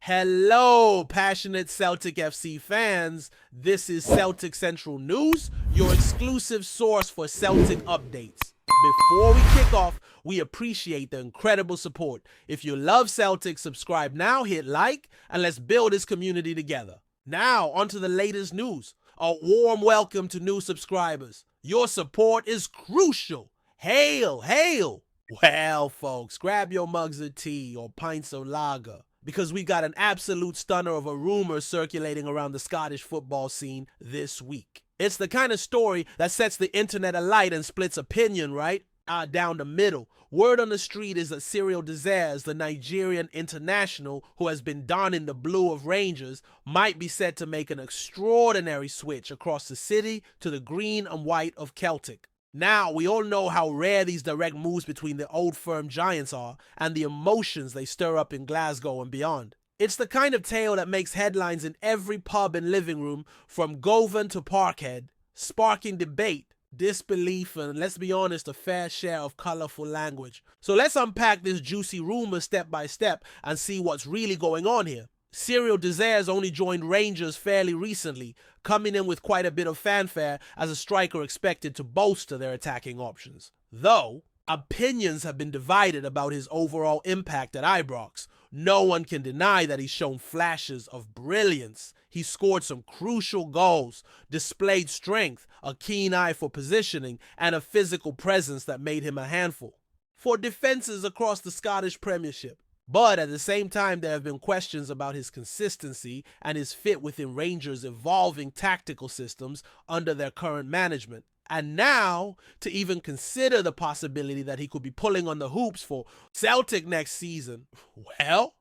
Hello, passionate Celtic FC fans. This is Celtic Central News, your exclusive source for Celtic updates. Before we kick off, we appreciate the incredible support. If you love Celtic, subscribe now, hit like, and let's build this community together. Now, onto the latest news. A warm welcome to new subscribers. Your support is crucial. Hail, hail! Well, folks, grab your mugs of tea or pints of lager, because we got an absolute stunner of a rumor circulating around the Scottish football scene this week. It's the kind of story that sets the internet alight and splits opinion, right? Down the middle. Word on the street is that Cyriel Dessers, the Nigerian international who has been donning the blue of Rangers, might be set to make an extraordinary switch across the city to the green and white of Celtic. Now, we all know how rare these direct moves between the old firm giants are and the emotions they stir up in Glasgow and beyond. It's the kind of tale that makes headlines in every pub and living room from Govan to Parkhead, sparking debate, disbelief, and, let's be honest, a fair share of colourful language. So let's unpack this juicy rumour step by step and see what's really going on here. Cyriel Dessers only joined Rangers fairly recently, coming in with quite a bit of fanfare as a striker expected to bolster their attacking options. Though, opinions have been divided about his overall impact at Ibrox. No one can deny that he's shown flashes of brilliance. He scored some crucial goals, displayed strength, a keen eye for positioning, and a physical presence that made him a handful for defences across the Scottish Premiership. But at the same time, there have been questions about his consistency and his fit within Rangers' evolving tactical systems under their current management. And now, to even consider the possibility that he could be pulling on the hoops for Celtic next season, well,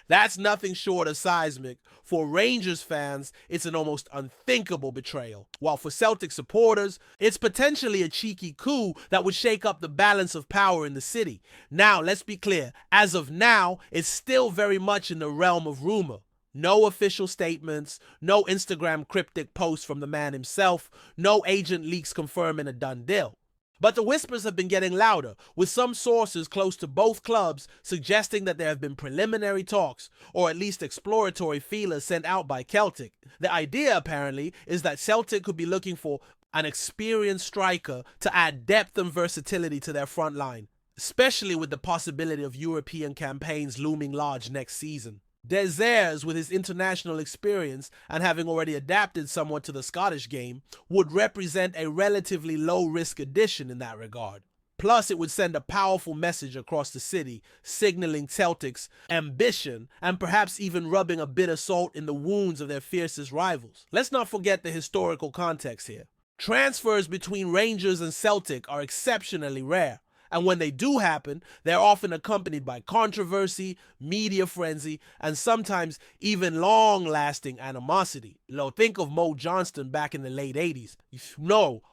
that's nothing short of seismic. For Rangers fans, it's an almost unthinkable betrayal. While for Celtic supporters, it's potentially a cheeky coup that would shake up the balance of power in the city. Now, let's be clear, as of now, it's still very much in the realm of rumor. No official statements, no Instagram cryptic posts from the man himself, no agent leaks confirming a done deal. But the whispers have been getting louder, with some sources close to both clubs suggesting that there have been preliminary talks, or at least exploratory feelers sent out by Celtic. The idea, apparently, is that Celtic could be looking for an experienced striker to add depth and versatility to their front line, especially with the possibility of European campaigns looming large next season. Dessers, with his international experience and having already adapted somewhat to the Scottish game, would represent a relatively low-risk addition in that regard. Plus, it would send a powerful message across the city, signaling Celtic's ambition and perhaps even rubbing a bit of salt in the wounds of their fiercest rivals. Let's not forget the historical context here. Transfers between Rangers and Celtic are exceptionally rare. And when they do happen, they're often accompanied by controversy, media frenzy, and sometimes even long-lasting animosity. Think of Mo Johnston back in the late 80s.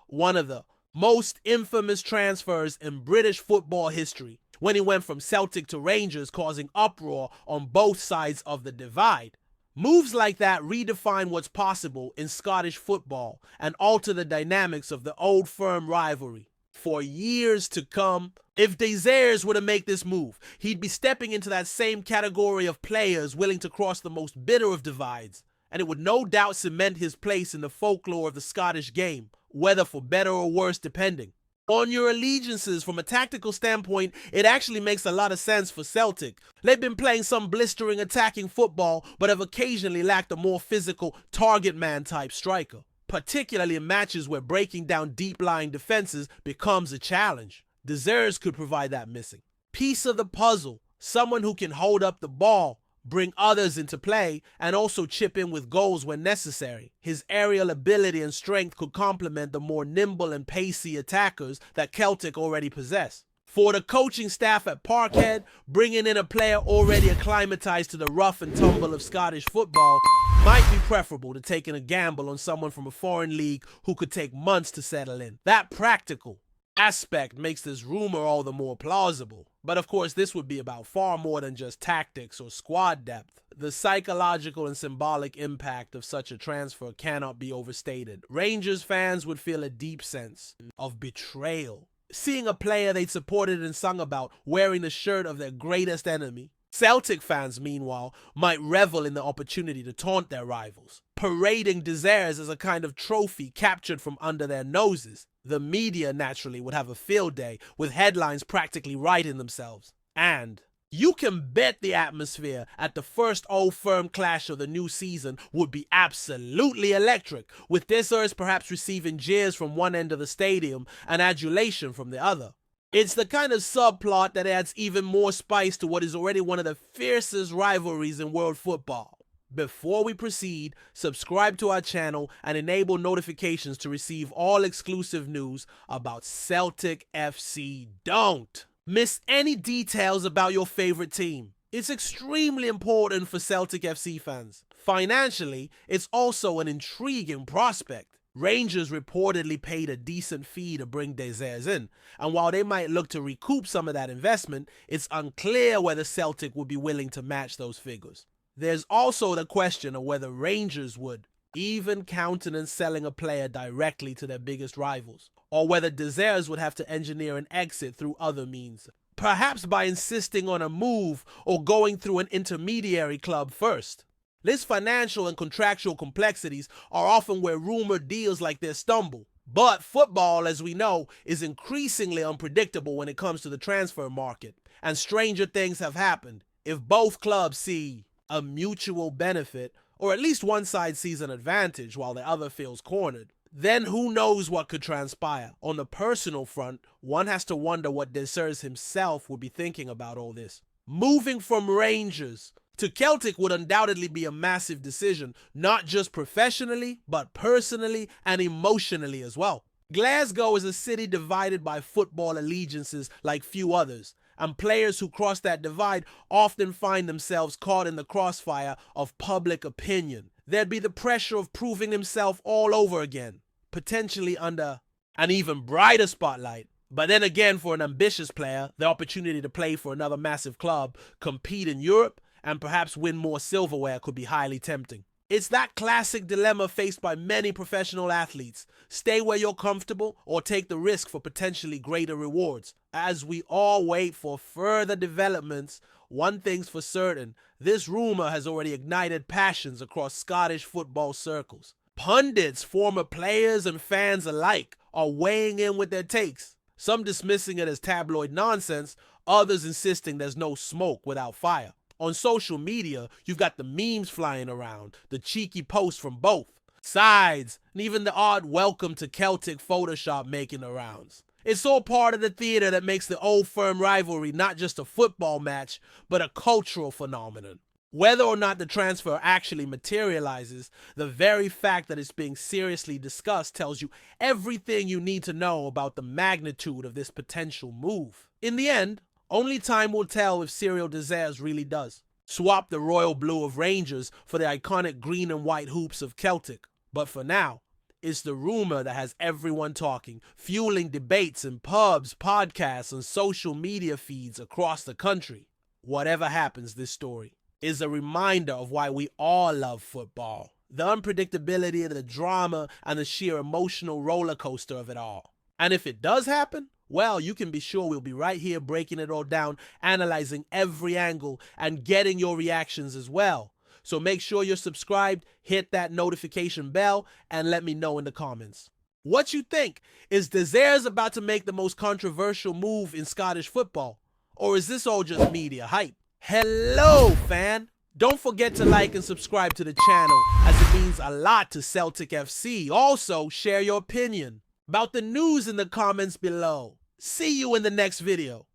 One of the most infamous transfers in British football history, when he went from Celtic to Rangers, causing uproar on both sides of the divide. Moves like that redefine what's possible in Scottish football and alter the dynamics of the old firm rivalry for years to come. If Dessers were to make this move, he'd be stepping into that same category of players willing to cross the most bitter of divides, and it would no doubt cement his place in the folklore of the Scottish game, whether for better or worse depending on your allegiances. From a tactical standpoint, it actually makes a lot of sense for Celtic. They've been playing some blistering attacking football, but have occasionally lacked a more physical target man type striker, particularly in matches where breaking down deep-lying defenses becomes a challenge. Dessers could provide that missing piece of the puzzle, someone who can hold up the ball, bring others into play, and also chip in with goals when necessary. His aerial ability and strength could complement the more nimble and pacey attackers that Celtic already possess. For the coaching staff at Parkhead, bringing in a player already acclimatized to the rough and tumble of Scottish football might be preferable to taking a gamble on someone from a foreign league who could take months to settle in. That practical aspect makes this rumor all the more plausible. But of course, this would be about far more than just tactics or squad depth. The psychological and symbolic impact of such a transfer cannot be overstated. Rangers fans would feel a deep sense of betrayal, seeing a player they'd supported and sung about wearing the shirt of their greatest enemy. Celtic fans, meanwhile, might revel in the opportunity to taunt their rivals, parading Dessers as a kind of trophy captured from under their noses. The media, naturally, would have a field day, with headlines practically writing themselves. And you can bet the atmosphere at the first Old Firm clash of the new season would be absolutely electric, with Dessers perhaps receiving jeers from one end of the stadium and adulation from the other. It's the kind of subplot that adds even more spice to what is already one of the fiercest rivalries in world football. Before we proceed, subscribe to our channel and enable notifications to receive all exclusive news about Celtic FC. Don't miss any details about your favorite team. It's extremely important for Celtic FC fans. Financially, it's also an intriguing prospect. Rangers reportedly paid a decent fee to bring Dessers in, and while they might look to recoup some of that investment, it's unclear whether Celtic would be willing to match those figures. There's also the question of whether Rangers would even countenance selling a player directly to their biggest rivals, or whether Dessers would have to engineer an exit through other means, perhaps by insisting on a move or going through an intermediary club first. These financial and contractual complexities are often where rumored deals like this stumble. But football, as we know, is increasingly unpredictable when it comes to the transfer market. And stranger things have happened. If both clubs see a mutual benefit, or at least one side sees an advantage while the other feels cornered, then who knows what could transpire. On the personal front, one has to wonder what Dessers himself would be thinking about all this. Moving from Rangers to Celtic would undoubtedly be a massive decision, not just professionally, but personally and emotionally as well. Glasgow is a city divided by football allegiances like few others, and players who cross that divide often find themselves caught in the crossfire of public opinion. There'd be the pressure of proving himself all over again, potentially under an even brighter spotlight. But then again, for an ambitious player, the opportunity to play for another massive club, compete in Europe, and perhaps win more silverware could be highly tempting. It's that classic dilemma faced by many professional athletes. Stay where you're comfortable or take the risk for potentially greater rewards. As we all wait for further developments, one thing's for certain, this rumor has already ignited passions across Scottish football circles. Pundits, former players and fans alike, are weighing in with their takes. Some dismissing it as tabloid nonsense, others insisting there's no smoke without fire. On social media, you've got the memes flying around, the cheeky posts from both sides, and even the odd welcome to Celtic Photoshop making the rounds. It's all part of the theater that makes the Old Firm rivalry not just a football match, but a cultural phenomenon. Whether or not the transfer actually materializes, the very fact that it's being seriously discussed tells you everything you need to know about the magnitude of this potential move. In the end, only time will tell if Cyriel Dessers really does swap the royal blue of Rangers for the iconic green and white hoops of Celtic. But for now, it's the rumor that has everyone talking, fueling debates in pubs, podcasts, and social media feeds across the country. Whatever happens, this story is a reminder of why we all love football. The unpredictability of the drama and the sheer emotional roller coaster of it all. And if it does happen, well, you can be sure we'll be right here breaking it all down, analyzing every angle, and getting your reactions as well. So make sure you're subscribed, hit that notification bell, and let me know in the comments. What you think? Is Dessers about to make the most controversial move in Scottish football? Or is this all just media hype? Hello, fan! Don't forget to like and subscribe to the channel, as it means a lot to Celtic FC. Also, share your opinion about the news in the comments below. See you in the next video.